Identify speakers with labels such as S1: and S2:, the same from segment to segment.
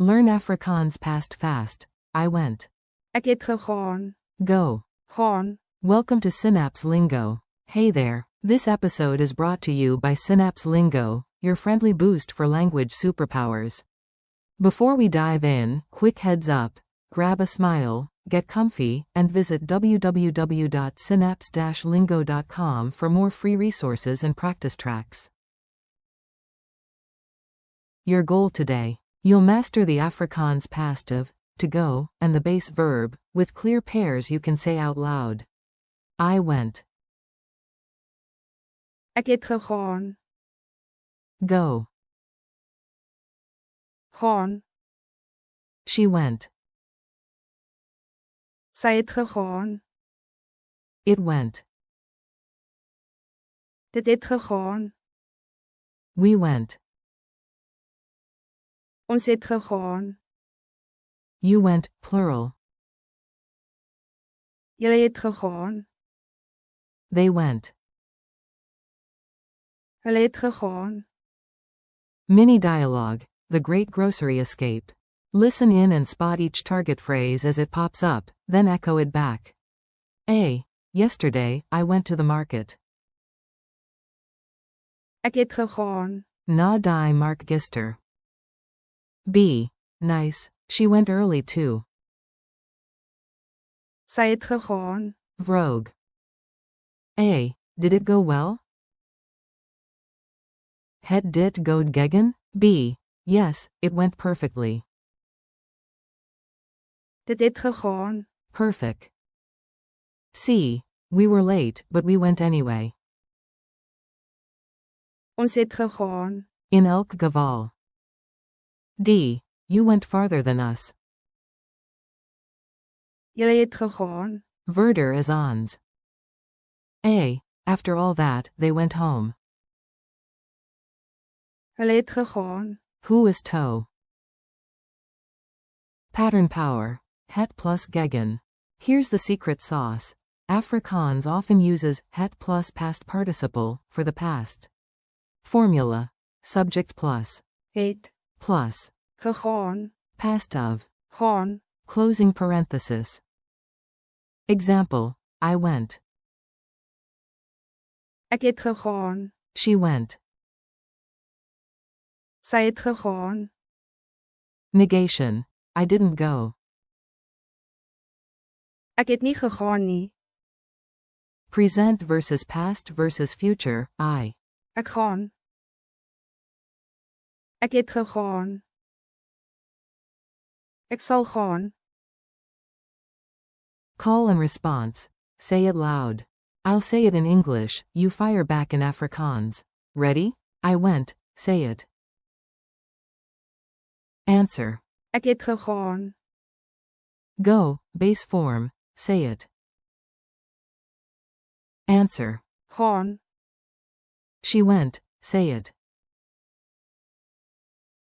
S1: Learn Afrikaans past fast. I went.
S2: Ek het gegaan.
S1: Go.
S2: Gaan.
S1: Welcome to Synapse Lingo. Hey there. This episode is brought to you by Synapse Lingo, your friendly boost for language superpowers. Before we dive in, quick heads up. Grab a smile, get comfy, and visit www.synapse-lingo.com for more free resources and practice tracks. Your goal today. You'll master the Afrikaans past of, to go, and the base verb, with clear pairs you can say out loud. I went.
S2: Ek het gegaan.
S1: Go.
S2: Gaan.
S1: She went.
S2: Sy het gegaan.
S1: It went.
S2: Dit het gegaan.
S1: We went.
S2: Ons het gegaan.
S1: You went, plural.
S2: Julle het gegaan.
S1: They went.
S2: Hulle het gegaan.
S1: Mini dialogue. The Great Grocery Escape. Listen in and spot each target phrase as it pops up, then echo it back. A. Yesterday, I went to the market.
S2: Ek het gegaan.
S1: Na die Mark Gister. B. Nice. She went early too.
S2: Sy het gegaan.
S1: Vroeg. A. Did it go well? Het dit goed gegaan? B. Yes, it went perfectly.
S2: Dit het gegaan.
S1: Perfect. C. We were late, but we went anyway.
S2: Ons het gegaan.
S1: In elk geval. D. You went farther than us.
S2: Julle het gegaan.
S1: Verder as ons. A. After all that, they went home.
S2: Hulle het gegaan.
S1: Who is toe? Pattern power. Het plus gegaan. Here's the secret sauce. Afrikaans often uses het plus past participle for the past. Formula. Subject plus.
S2: Het.
S1: Plus.
S2: Gegaan.
S1: Past of.
S2: Gaan.
S1: Closing parenthesis. Example. I went.
S2: Ek het gegaan.
S1: She went.
S2: Sy het gegaan.
S1: Negation. I didn't go.
S2: Ek het nie gegaan nie.
S1: Present versus past versus future. I.
S2: Ek gaan. Ek het gegaan. Ek sal gaan.
S1: Call and response. Say it loud. I'll say it in English, you fire back in Afrikaans. Ready? I went. Say it. Answer.
S2: Ek het gegaan.
S1: Go, base form. Say it. Answer.
S2: Gaan.
S1: She went. Say it.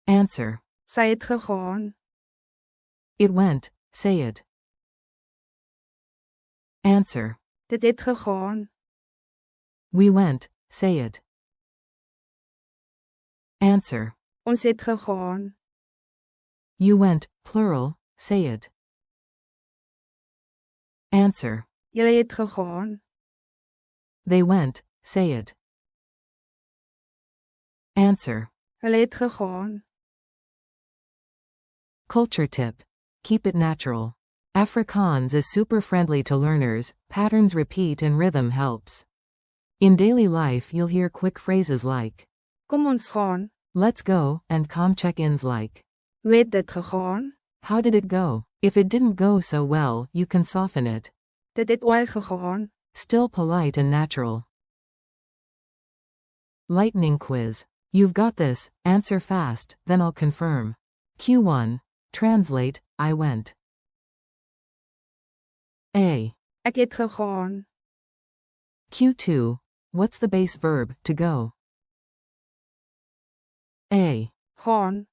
S1: Answer.
S2: Sy het gegaan.
S1: It went. Say it. Answer.
S2: Dit het gegaan.
S1: We went. Say it. Answer.
S2: Ons het gegaan.
S1: You went, plural. Say it. Answer.
S2: Julle het gegaan.
S1: They went. Say it. Answer.
S2: Hulle het gegaan.
S1: Culture tip. Keep it natural. Afrikaans is super friendly to learners, patterns repeat and rhythm helps. In daily life you'll hear quick phrases like,
S2: Kom ons gaan.
S1: let's go, and calm check-ins like,
S2: Hoe het dit gegaan?
S1: how did it go? If it didn't go so well, you can soften it.
S2: Dit het oor gegaan.
S1: Still polite and natural. Lightning quiz. You've got this, answer fast, then I'll confirm. Q1. Translate, I went. A.
S2: Ek het gegaan.
S1: Q2. What's the base verb, to go? A.
S2: Gaan.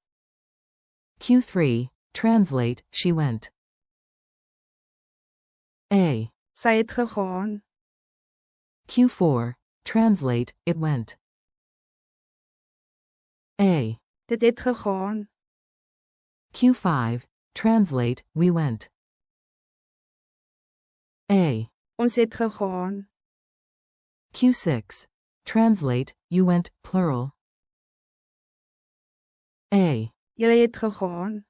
S1: Q3. Translate, she went. A.
S2: Sy het gegaan.
S1: Q4. Translate, it went. A.
S2: Dit het gegaan.
S1: Q5. Translate, we went. A.
S2: Ons het gegaan.
S1: Q6. Translate, you went, plural. A.
S2: Julle het gegaan.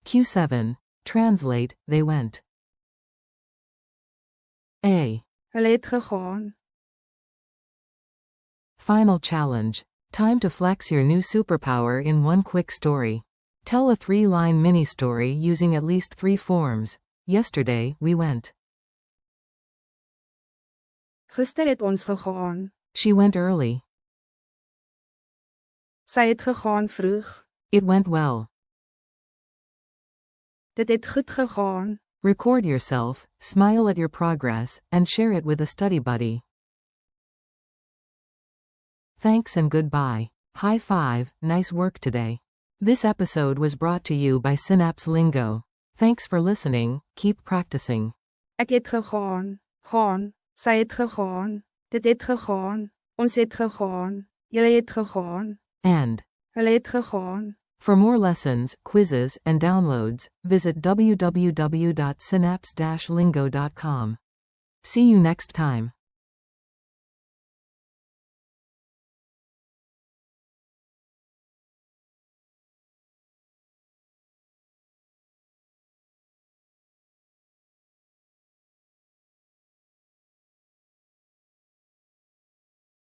S1: Q7. Translate, they went. A.
S2: Hulle het gegaan.
S1: Final challenge. Time to flex your new superpower in one quick story. Tell a 3-line mini-story using at least 3 forms. Yesterday, we went.
S2: Gister het ons gegaan.
S1: She went early.
S2: Sy het gegaan vroeg.
S1: It went well.
S2: Dit het goed gegaan.
S1: Record yourself, smile at your progress, and share it with a study buddy. Thanks and goodbye. High five, nice work today. This episode was brought to you by Synapse Lingo. Thanks for listening, keep practicing.
S2: Ek het gegaan. Gaan. Sy het gegaan. Dit het gegaan. Ons het gegaan. Julle het gegaan.
S1: And
S2: Hulle het gegaan.
S1: for more lessons, quizzes, and downloads, visit www.synapse-lingo.com. See you next time.